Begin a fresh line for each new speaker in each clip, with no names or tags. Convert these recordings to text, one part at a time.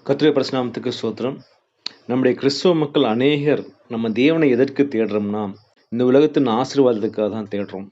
கர்த்தருடைய பரிசுநாமத்துக்கு ஸ்தோத்திரம். நம்முடைய கிறிஸ்தவ மக்கள் அநேகர் நம்ம தேவனை எதற்கு தேடுறோம்னா, இந்த உலகத்தின் ஆசீர்வாதத்துக்காக தான் தேடுறோம்.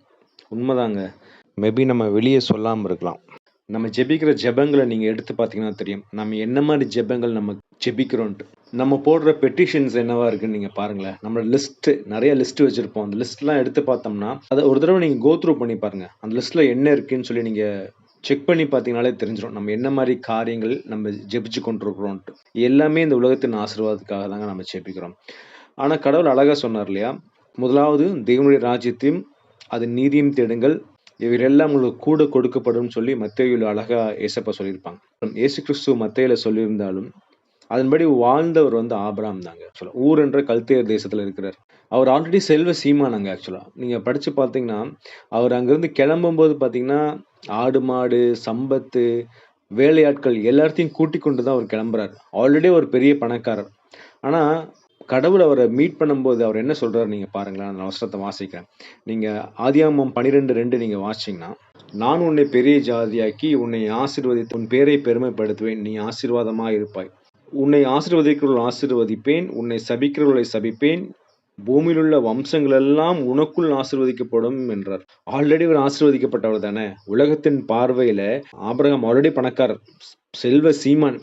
உண்மதாங்க. மேபி நம்ம வெளிய சொல்லாம இருக்கலாம். நம்ம ஜெபிக்கிற ஜெபங்கள நீங்க எடுத்து பார்த்தீங்கன்னா தெரியும். நம்ம என்ன மாரி ஜெபங்கள் நம்ம ஜெபிக்கிறோன்ட்டு. நம்ம போடுற பெட்டிஷன்ஸ் என்னவா இருக்குன்னு நீங்க பாருங்களேன். நம்மளோட நெறைய லிஸ்ட் வச்சிருப்போம். அந்த லிஸ்ட்லாம் எடுத்து பார்த்தோம்னா, அத ஒரு தடவ நீங்க கோ த்ரூ பண்ணி பாருங்க. அந்த லிஸ்ட்ல என்ன இருக்குன்னு சொல்லி நீங்க செக் பண்ணி பார்த்தீங்கனாலே தெரிஞ்சிரும். நம்ம என்ன மாரி காரியங்கள் நம்ம ஜெபிச்சு கொண்டிருக்கிறோன்ட்டு. எல்லாமே இந்த உலகத்தின் ஆசீர்வாதத்துக்காக தாங்க நம்ம ஜெபிக்கிறோம். ஆனா கடவுள் அழகா சொன்னார் இல்லையா? முதலாவது தேவனுடைய ராஜ்யத்தையும், அதன் நீதியும் தேடுங்கள். இவைகளெல்லாம் உங்களுக்கு கூட கொடுக்கப்படும் சொல்லி மத்தேயுல அழகா ஏசப்பா சொல்லியிருப்பாங்க. இயேசு கிறிஸ்து மத்தேயுல சொல்லியிருந்தாலும், அதன்படி வாழ்ந்தவர் வந்து ஆபிரகாம் தாங்க ஆக்சுவலா. ஊர் என்ற கல்தேயர் தேசத்துல இருக்கிறார். அவர் ஆல்ரெடி செல்வ சீமானங்க ஆக்சுவலா. நீங்க படிச்சு பார்த்தீங்கன்னா, அவர் அங்கிருந்து கிளம்பும்போது பார்த்தீங்கன்னா, ஆடு, மாடு, சம்பத்து, வேலையாட்கள் எல்லாத்தையும் கூட்டிக் கொண்டு தான் அவர் கிளம்புறாரு. ஆல்ரெடி ஒரு பெரிய பணக்காரர். ஆனா, கடவுள் அவர மீட் பண்ணும்போது அவர் என்ன சொல்றாரு நீங்க பாருங்களேன். அந்த வசனத்த வாசிக்கிறேன். நீங்க ஆதியாகமம் 12:2 நீங்க வாசிச்சீங்கன்னா, "நான் உன்னை பெரிய ஜாதியாக்கி, உன்னை ஆசீர்வதித்து உன் பேரை பெருமைப்படுத்துவேன். நீ ஆசீர்வாதமாய் இருப்பாய். உன்னை ஆசீர்வதிக்கிறவர்களை ஆசீர்வதிப்பேன். உன்னை சபிக்கிறவர்களை சபிப்பேன். பூமியிலுள்ள வம்சங்கள் எல்லாம் உனக்குள் ஆசீர்வதிக்கப்படும்" என்றார். ஆல்ரெடி இவர் ஆசீர்வதிக்கப்பட்டவர் தானே. உலகத்தின் பார்வையில ஆபிரகாம் ஆல்ரெடி பணக்காரர். செல்வ சீமான்.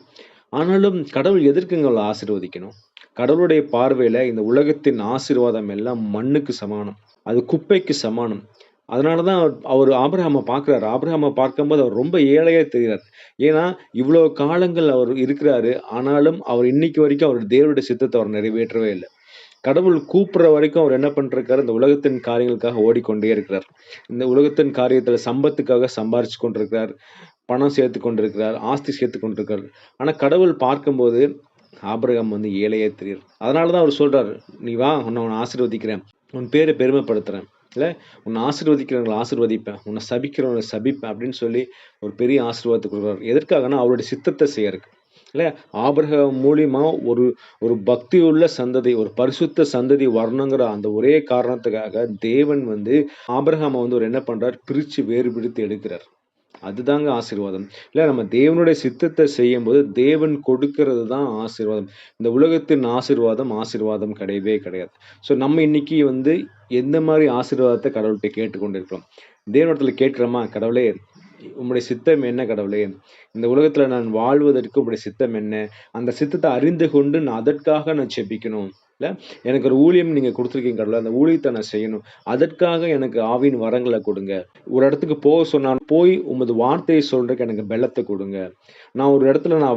ஆனாலும் கடவுள் எதற்குங்க அவள ஆசீர்வதிக்கணும்? கடவுளுடைய பார்வையில இந்த உலகத்தின் ஆசீர்வாதம் எல்லாம் மண்ணுக்கு சமானம். அது குப்பைக்கு சமானம். அதனால தான் அவர் ஆபிரகாம பார்க்கிறாரு. ஆபிரகாம பார்க்கும்போது அவர் ரொம்ப ஏழையா தெரிகிறார். ஏன்னா, இவ்வளோ காலங்கள் அவர் இருக்கிறாரு. ஆனாலும் அவர் இன்னைக்கு வரைக்கும் அவர் தேவனுடைய சித்தத்த அவர் நிறைவேற்றவே இல்ல. கடவுள் கூப்பிடுற வரைக்கும் அவர் என்ன பண்ணிருக்காரு, இந்த உலகத்தின் காரியங்களுக்காக ஓடிக்கொண்டே இருக்கிறார். இந்த உலகத்தின் காரியத்துல சம்பத்துக்காக சம்பாரிச்சு கொண்டிருக்கிறார். பணம் சேர்த்துக் கொண்டிருக்கிறார். ஆஸ்தி சேர்த்துக் கொண்டிருக்கிறார். ஆனா கடவுள் பார்க்கும்போது ஆபிரகாம் வந்து ஏழையா தெரிகிறார். அதனால தான் அவர் சொல்றாரு, "நீ வா, உன்னை ஆசீர்வதிக்கிறேன். உன் பேரை பெருமைப்படுத்துறேன். இல்ல, உன்னை ஆசீர்வதிக்கிறவங்களை ஆசீர்வதிப்பேன். உன்னை சபிக்கிறவங்களை சபிப்பேன்" அப்படின்னு சொல்லி ஒரு பெரிய ஆசீர்வாதத்தை கொடுக்குறாரு. எதற்காகன்னா அவருடைய சித்தத்தை செய்யறதுக்கு. இல்ல, ஆபிரகாம் மூலியமா ஒரு ஒரு பக்தியுள்ள சந்ததி, ஒரு பரிசுத்த சந்ததி வரணுங்கிற அந்த ஒரே காரணத்துக்காக தேவன் வந்து ஆபிரகாம வந்து ஒரு என்ன பண்றார், பிரிச்சு வேறு பிரித்து எடுக்கிறார். அதுதாங்க ஆசீர்வாதம். இல்ல, நம்ம தேவனுடைய சித்தத்தை செய்யும்போது தேவன் கொடுக்கிறது தான் ஆசீர்வாதம். இந்த உலகத்தின் ஆசீர்வாதம் கிடையவே கிடையாது. ஸோ நம்ம இன்னைக்கு வந்து எந்த மாரி ஆசீர்வாதத்த கடவுள்ட்ட கேட்டுக்கொண்டிருக்கிறோம்? தேவனிடத்துல கேட்கிறோமா? கடவுளே, உம்முடைய சித்தம் என்ன கடவுளே? இந்த உலகத்துல நான் வாழ்வதற்கு உம்முடைய சித்தம் என்ன? அந்த சித்தத்த அறிந்து கொண்டு நான் அதற்காக நான் ஜெபிக்கணும். இல்ல, எனக்கு ஒரு ஊழியம் நீங்க குடுத்திருக்கீங்க கடவுளே. அந்த ஊழியத்த நான் செய்யணும். அதற்காக எனக்கு ஆவியின் வரங்கள கொடுங்க. ஒரு இடத்துக்கு போக சொன்னா, போய் உமது வார்த்தையை சொல்றதுக்கு எனக்கு பெலத்த குடுங்க. நான் ஒரு இடத்துல நான்